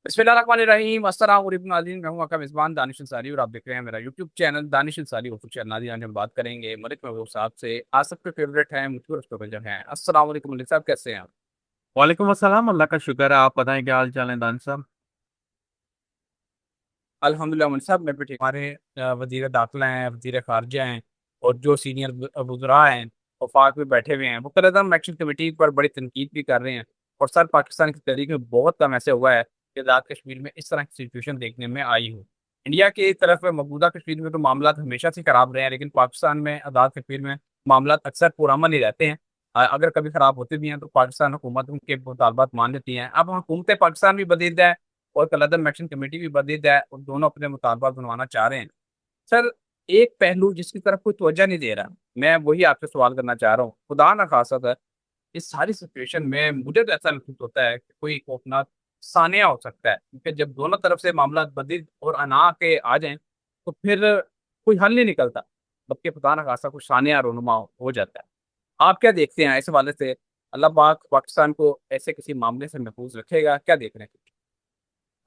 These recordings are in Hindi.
बिस्मिल्लाहिर्रहमानिर्रहीम अस्सलाम वालेकुम नाज़रीन, मैं हूं आपका मेज़बान दानिश अंसारी और आप देख रहे हैं मेरा YouTube channel Danish Ansari official. नाज़रीन, आज हम बात करेंगे मलिक महबूब साहब से। आज सबके फेवरेट हैं, मशहूर एस्ट्रोलॉजर हैं। अस्सलाम वालेकुम मलिक साहब, कैसे हैं आप? वालेकुम अस्सलाम। अल्लाह का शुक्र है। आप बताएं क्या हाल चाल है दान साहब। अल्हम्दुलिल्लाह मलिक साहब, मैं भी ठीक। हमारे वज़ीर दाखिला हैं, वज़ीर ख़ारिजा हैं और जो सीनियर वज़रा हैं वफाक में बैठे हुए हैं, वो मुकर्रम एक्शन कमेटी पर बड़ी तनकीद भी कर रहे हैं। और सर, पाकिस्तान की तारीख में बहुत कम ऐसे हुआ है कि आज़ाद कश्मीर में इस तरह की सिचुएशन देखने में आई हो। इंडिया की तरफ मकबूजा कश्मीर में तो मामला हमेशा से खराब रहे हैं, लेकिन पाकिस्तान में आज़ाद कश्मीर में मामला अक्सर पुरअमन ही रहते हैं। अगर कभी खराब होते भी हैं तो पाकिस्तान हुकूमत उनके मुतालबात मान लेती हैं। अब हुकूमत पाकिस्तान भी बदीद है और कलअदम एक्शन कमेटी भी बदीद है और दोनों अपने मुतालबात बनवाना चाह रहे हैं। सर, एक पहलू जिसकी तरफ कोई तवज्जो नहीं दे रहा, मैं वही आपसे सवाल करना चाह रहा हूँ। खुदा ना खासा था, इस सारी सिचुएशन में मुझे तो ऐसा महसूस होता है कि कोई खौफनाक सानिया हो सकता है, क्योंकि जब दोनों तरफ से मामला बदीद और अना के आ जाएं तो फिर कोई हल नहीं निकलता, बल्कि खुदा ना खासा कुछ सानिया रोनुमा हो जाता है। आप क्या देखते हैं इस हवाले से? अल्लाह पाक पाकिस्तान को ऐसे किसी मामले से महफूज रखेगा, क्या देख रहे हैं?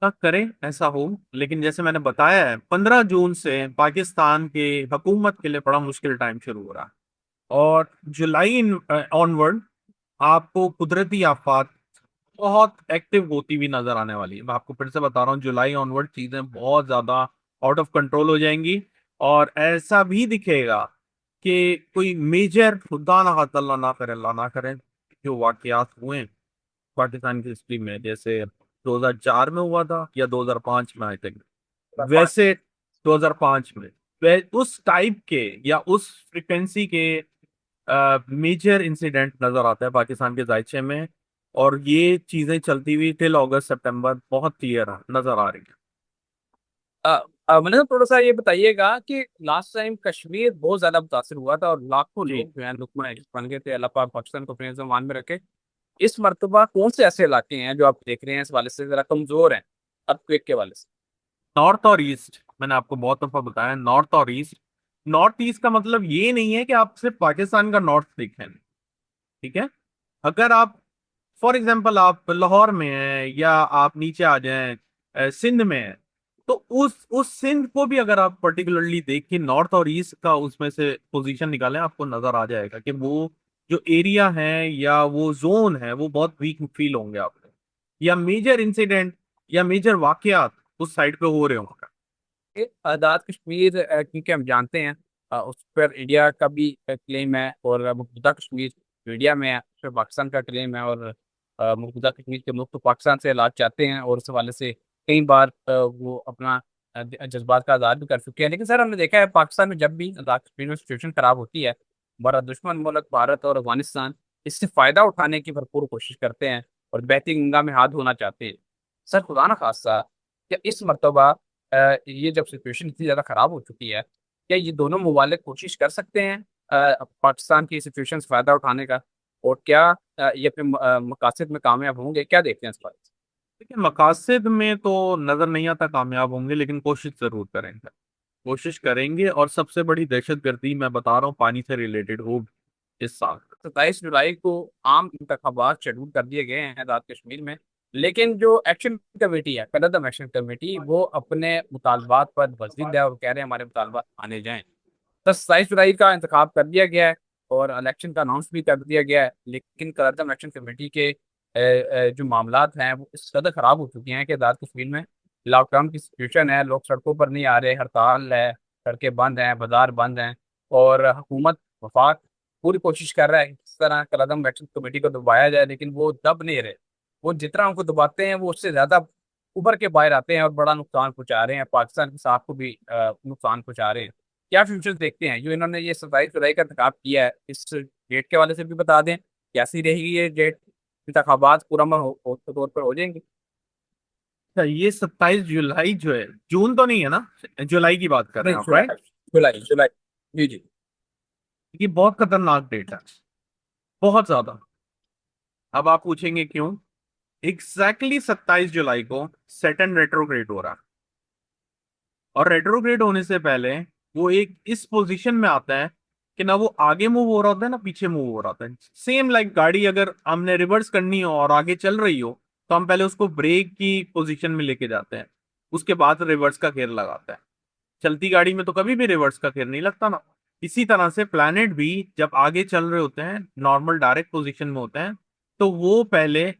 तक करें ऐसा हो, लेकिन जैसे मैंने बताया है 15 जून से पाकिस्तान के हुकूमत के लिए बड़ा मुश्किल टाइम शुरू हो रहा है। और जुलाई ऑनवर्ड आपको कुदरती आफात बहुत एक्टिव होती हुई नजर आने वाली है। मैं आपको फिर से बता रहा हूँ, जुलाई ऑनवर्ड चीजें बहुत ज्यादा आउट ऑफ कंट्रोल हो जाएंगी। और ऐसा भी दिखेगा कि कोई मेजर, खुदा ना खास्ता अल्लाह ना करे, अल्लाह ना करे, जो वाकयात हुए हैं पाकिस्तान की हिस्ट्री में, जैसे 2004 में हुआ था या 2005 में, आई थिंक वैसे 2005 में उस टाइप के या उस फ्रिक्वेंसी के मेजर इंसिडेंट नजर आता है पाकिस्तान के जायचे में। और ये चीजें चलती हुई टिल अगस्त सितंबर बहुत क्लियर नजर आ रही है। मतलब थोड़ा सा ये बताइएगा कि लास्ट टाइम कश्मीर बहुत ज्यादा मुतासर हुआ था और लाखों जी। लोग जो है लुकमा बन गए थे। अल्लाह पाक पाकिस्तान को अपने ज़मान में रखे। इस मर्तबा कौन से ऐसे इलाके हैं जो आप देख रहे हैं इस वाले से जरा कमजोर हैं अर्थक्वेक के वाले से? नॉर्थ और ईस्ट, मैंने आपको बहुत दफा बताया, नॉर्थ और ईस्ट। नॉर्थ ईस्ट का मतलब ये नहीं है कि आप सिर्फ पाकिस्तान का नॉर्थ देखें। ठीक है। अगर आप फॉर एग्जाम्पल आप लाहौर में हैं या आप नीचे आ जाएं सिंध में हैं, तो उस सिंध को भी अगर आप पर्टिकुलरली देख के नॉर्थ और ईस्ट का उसमें से पोजीशन निकालें, आपको नजर आ जाएगा कि वो जो एरिया है या वो जोन है वो बहुत वीक फील होंगे आपको, या मेजर इंसिडेंट या मेजर वाकयात उस साइड पे हो रहे होंगे। आज़ाद कश्मीर क्योंकि हम जानते हैं उस पर इंडिया का भी क्लेम है और मुक़द्दस कश्मीर जो इंडिया में है उस पर पाकिस्तान का क्लेम है। और मुक़द्दस कश्मीर के लोग तो पाकिस्तान से इलाज चाहते हैं और उस हवाले से कई बार वो अपना जज्बात का इज़हार भी कर चुके हैं। लेकिन सर, हमने देखा है पाकिस्तान में जब भी आज़ाद कश्मीर में सिचुएशन खराब होती है, हमारा दुश्मन मुल्क भारत और अफगानिस्तान इससे फ़ायदा उठाने की भरपूर कोशिश करते हैं और बहती गंगा में हाथ धोना चाहते हैं। सर, खुदा ना खास्ता, क्या इस मरतबा ये जब सिचुएशन इतनी ज़्यादा ख़राब हो चुकी है, क्या ये दोनों ममालिक कोशिश कर सकते हैं पाकिस्तान की सिचुएशन से फ़ायदा उठाने का? और क्या ये अपने मकासद में कामयाब होंगे? क्या देखते हैं इस बारे में? देखिए, मकासद में तो नजर नहीं आता कामयाब होंगे, लेकिन कोशिश जरूर करेंगे। कोशिश करेंगे। और सबसे बड़ी दहशतगर्दी मैं बता रहा हूँ पानी से रिलेटेड हो इस साल। 27 जुलाई को आम इंतखाबात शेड्यूल कर दिए गए हैं आज़ाद कश्मीर में, लेकिन जो एक्शन कमेटी है, कदम एक्शन कमेटी, वो अपने मुतालबात पर बज़िद है और कह रहे हैं हमारे मुतालबात माने जाएं। 27 जुलाई का इंतखाब कर दिया गया है और इलेक्शन का अनाउंस भी कर दिया गया है, लेकिन कदम एक्शन कमेटी के जो मामलात हैं वो इस कदर ख़राब हो चुके हैं कि आज़ाद कश्मीर में लॉकडाउन की सिचुएशन है, लोग सड़कों पर नहीं आ रहे, हड़ताल है, सड़कें बंद हैं, बाजार बंद हैं। और हुकूमत वफाक पूरी कोशिश कर रहा है कि किस तरह कदम एक्शन कमेटी को दबाया जाए, लेकिन वो दब नहीं रहे। वो जितना उनको दबाते हैं वो उससे ज़्यादा उभर के बाहर आते हैं और बड़ा नुकसान पहुंचा रहे हैं, पाकिस्तान के साथ को भी नुकसान पहुंचा रहे हैं। क्या फ्यूचर देखते हैं जो इन्होंने ये 27 जुलाई का इंतखाब किया है? इस डेट के हवाले से भी बता दें, कैसी रहेगी ये डेट? इंतखाबात पुरअमन के तौर पर हो जाएंगे? अच्छा, ये 27 जुलाई जो है, जून तो नहीं है ना? जुलाई की बात कर रहे नहीं, हैं आप, जुलाई, राइट? जुलाई जुलाई। जी जी। ये बहुत खतरनाक डेट है, बहुत ज्यादा। अब आप पूछेंगे क्यों। एग्जैक्टली 27 जुलाई को सैटर्न रेट्रोग्रेड हो रहा है। और रेट्रोग्रेड होने से पहले वो एक इस पोजीशन में आता है कि ना वो आगे मूव हो रहा होता है ना पीछे मूव हो रहा होता है। सेम लाइक गाड़ी अगर हमने रिवर्स करनी हो और आगे चल रही हो, तो हम पहले उसको ब्रेक की पोजीशन में लेके जाते हैं, उसके बाद रिवर्स का गियर लगाते हैं। चलती गाड़ी में तो कभी भी रिवर्स का गियर नहीं लगता ना। इसी तरह से प्लैनेट भी जब आगे चल रहे होते हैं, नॉर्मल डायरेक्ट पोजीशन में होते हैं, तो वो पहले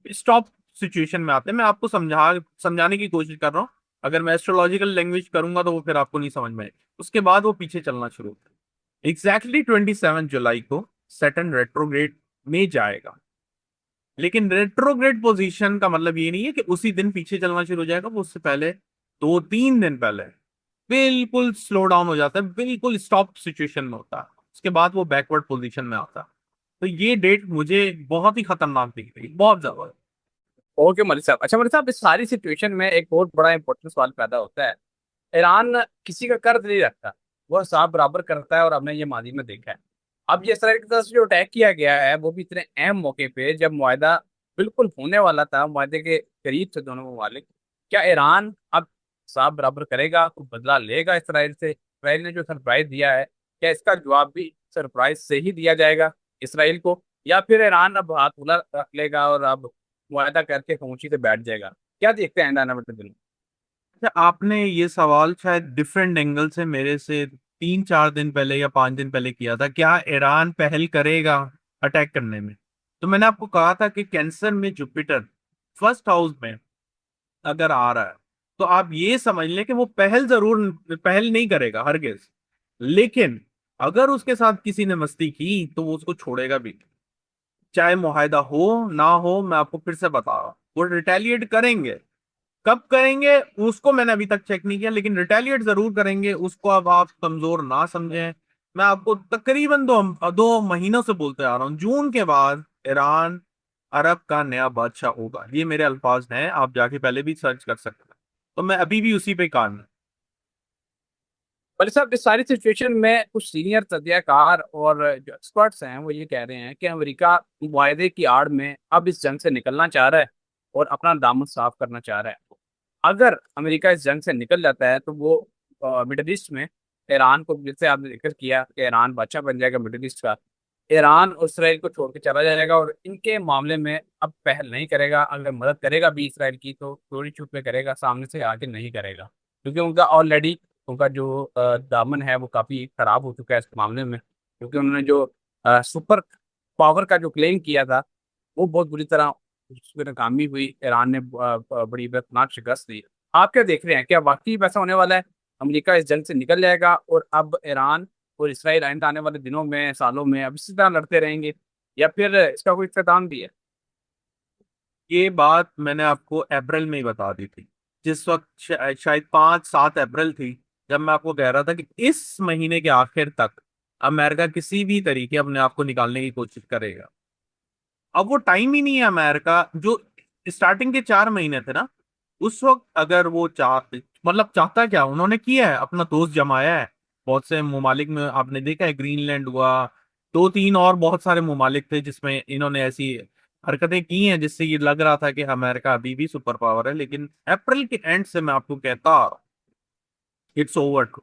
स्टॉप सिचुएशन में आते हैं। मैं आपको समझाने की कोशिश कर रहा हूँ। अगर मैं एस्ट्रोलॉजिकल लैंग्वेज करूंगा तो वो फिर आपको नहीं समझ में आएगी। उसके बाद वो पीछे चलना शुरू होता है। एग्जैक्टली 27 जुलाई को सैटर्न रेट्रोग्रेड में जाएगा। लेकिन रेट्रोग्रेड पोजीशन का मतलब ये नहीं है कि उसी दिन पीछे चलना शुरू हो जाएगा, वो उससे पहले 2-3 दिन पहले बिल्कुल स्लो डाउन हो जाता है, बिल्कुल स्टॉप सिचुएशन में होता है। उसके बाद वो बैकवर्ड पोजीशन में आता है। तो ये डेट मुझे बहुत ही खतरनाक दिख रही, बहुत ज्यादा। ओके मलिक साहब। अच्छा मलिक साहब, इस सारी सिचुएशन में एक बहुत बड़ा इंपॉर्टेंट सवाल पैदा होता है। ईरान किसी का कर्ज नहीं रखता, वो हिसाब बराबर करता है, और हमने ये माजी में देखा है। अब ये इसराइल की तरफ से जो अटैक किया गया है वो भी इतने अहम मौके पे, जब मुआहदा बिल्कुल होने वाला था, मुआहदे के करीब थे दोनों ममालिक। क्या ईरान अब हिसाब बराबर करेगा, कुछ बदला लेगा इसराइल से? इसराइल ने जो सरप्राइज दिया है, क्या इसका जवाब भी सरप्राइज से ही दिया जाएगा इसराइल को, या फिर ईरान अब हाथ खुला रख लेगा और अब मुआहदा करके खामोशी से बैठ जाएगा? क्या देखते हैं आने वाले दिनों? अच्छा, आपने ये सवाल शायद डिफरेंट एंगल से मेरे से 3-4 दिन पहले या 5 दिन पहले किया था, क्या ईरान पहल करेगा अटैक करने में। तो मैंने आपको कहा था कि कैंसर में जुपिटर फर्स्ट हाउस में अगर आ रहा है, तो आप ये समझ लें कि वो पहल नहीं करेगा हरगिज। लेकिन अगर उसके साथ किसी ने मस्ती की तो वो उसको छोड़ेगा भी नहीं। चाहे मुआहदा हो ना हो, मैं आपको फिर से बता रहा हूं, वो रिटेलिएट करेंगे। कब करेंगे उसको मैंने अभी तक चेक नहीं किया, लेकिन रिटेलिएट जरूर करेंगे। उसको अब आप कमजोर ना समझें। मैं आपको तकरीबन 2 महीनों से बोलते आ रहा हूँ, जून के बाद ईरान अरब का नया बादशाह होगा। ये मेरे अल्फाज हैं, आप जाके पहले भी सर्च कर सकते हैं। तो मैं अभी भी उसी पे कान हूं। बल्कि साहब, इस सारी सिचुएशन में कुछ सीनियर तज्ञाकार और जो एक्सपर्ट्स हैं वो ये कह रहे हैं कि अमेरिका मुआहदे की आड़ में अब इस जंग से निकलना चाह रहा है और अपना दामन साफ करना चाह रहा है। अगर अमेरिका इस जंग से निकल जाता है तो वो मिडल ईस्ट में ईरान को, जैसे आपने जिक्र किया कि ईरान बादशाह बन जाएगा मिडल ईस्ट का, ईरान और इसराइल को छोड़ के चला जाएगा और इनके मामले में अब पहल नहीं करेगा। अगर मदद करेगा भी इसराइल की तो चोरी छुप में करेगा, सामने से आके नहीं करेगा, क्योंकि उनका ऑलरेडी उनका जो दामन है वो काफी खराब हो चुका है इस मामले में। क्योंकि उन्होंने जो सुपर पावर का जो क्लेम किया था वो बहुत बुरी तरह उसमें नाकामी हुई। ईरान ने बड़ी दर्दनाक शिकस्त दी। आप क्या देख रहे हैं, क्या वाकई वैसा होने वाला है? अमेरिका इस जंग से निकल जाएगा और अब ईरान और इसराइल आइंदा आने वाले दिनों में, सालों में अब इसी तरह लड़ते रहेंगे, या फिर इसका कोई इख्तिताम भी है? ये बात मैंने आपको अप्रैल में ही बता दी थी, जिस वक्त शायद 5-7 अप्रैल थी, जब मैं आपको कह रहा था कि इस महीने के आखिर तक अमेरिका किसी भी तरीके अपने आप को निकालने की कोशिश करेगा। अब वो टाइम ही नहीं है अमेरिका जो स्टार्टिंग के 4 महीने थे ना, उस वक्त अगर वो मतलब चाहता क्या, उन्होंने किया है, अपना दोस्त जमाया है। बहुत से ममालिक में आपने देखा है, ग्रीनलैंड हुआ, 2-3 और बहुत सारे ममालिक थे जिसमें इन्होंने ऐसी हरकतें की हैं जिससे ये लग रहा था कि अमेरिका अभी भी सुपर पावर है। लेकिन अप्रैल के एंड से मैं आपको कहता आ रहा हूं, इट्स ओवर टू।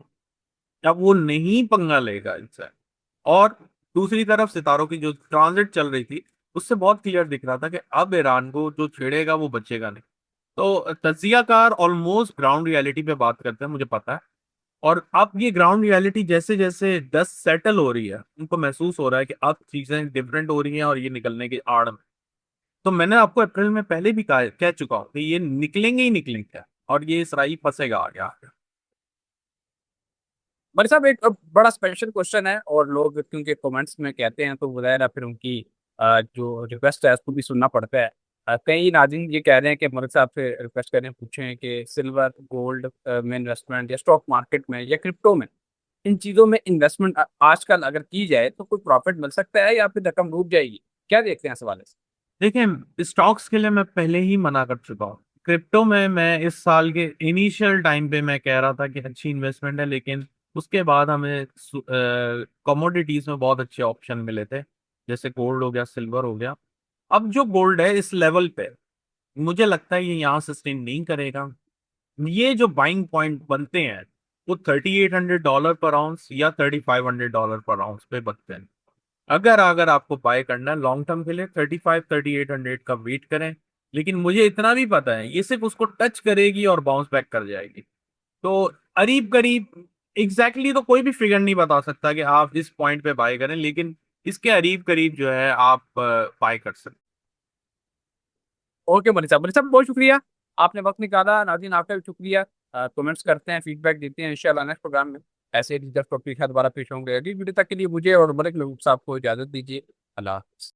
अब वो नहीं पंगा लेगा इनसे। और दूसरी तरफ सितारों की जो ट्रांजिट चल रही थी, उससे बहुत क्लियर दिख रहा था कि अब ईरान को जो छेड़ेगा वो बचेगा नहीं। तो तज्जियाकार ऑलमोस्ट ग्राउंड रियलिटी पे बात करते हैं, मुझे पता है। और अब ये ग्राउंड रियलिटी जैसे जैसे डस्ट सेटल हो रही है, उनको महसूस हो रहा है कि अब चीजें डिफरेंट हो रही हैं और ये निकलने की आड़ में। तो मैंने आपको अप्रैल में पहले भी कह चुका हूं कि ये निकलेंगे ही निकलेंगे, और ये इसराइल फंसेगा आगे आगे। बड़े साहब, एक बड़ा स्पेशल क्वेश्चन है, और लोग क्योंकि कमेंट्स में कहते हैं तो वगैरह फिर उनकी जो रिक्वेस्ट है उसको भी सुनना पड़ता है। कई नाज़रीन ये कह रहे हैं कि मलिक साहब से रिक्वेस्ट करें, पूछें कि सिल्वर गोल्ड में इन्वेस्टमेंट या स्टॉक मार्केट में या क्रिप्टो में, इन चीज़ों में इन्वेस्टमेंट आजकल अगर की जाए तो कोई प्रॉफिट मिल सकता है या फिर रकम डूब जाएगी? क्या देखते हैं इस हवाले से? देखिए, स्टॉक्स के लिए मैं पहले ही मना कर चुका हूँ। क्रिप्टो में मैं इस साल के इनिशियल टाइम पे मैं कह रहा था कि अच्छी इन्वेस्टमेंट है, लेकिन उसके बाद हमें कमोडिटीज में बहुत अच्छे ऑप्शन मिले थे, जैसे गोल्ड हो गया, सिल्वर हो गया। अब जो गोल्ड है इस लेवल पे, मुझे लगता है ये यहाँ सस्टेन नहीं करेगा। ये जो बाइंग पॉइंट बनते हैं वो $3,800 पर आउंस या $3,500 पर आउंस पे बनते हैं। अगर अगर आपको बाय करना है लॉन्ग टर्म के लिए, 35-3800 का वेट करें। लेकिन मुझे इतना भी पता है ये सिर्फ उसको टच करेगी और बाउंस बैक कर जाएगी। तो करीब करीब एग्जैक्टली तो कोई भी फिगर नहीं बता सकता कि आप इस पॉइंट पे बाय करें, लेकिन इसके करीब करीब जो है आप बाय कर सकते। ओके मनी साहब बहुत शुक्रिया, आपने वक्त निकाला। नाज़रीन आपका भी शुक्रिया। कमेंट्स करते हैं, फीडबैक देते हैं, इंशाल्लाह नेक्स्ट प्रोग्राम में ऐसे ही दिलचस्प टॉपिक के साथ दोबारा पेश होंगे। अगली वीडियो तक के लिए मुझे और मलिक महबूब साहब को इजाज़त दीजिए। अल्लाह हाफ़िज़।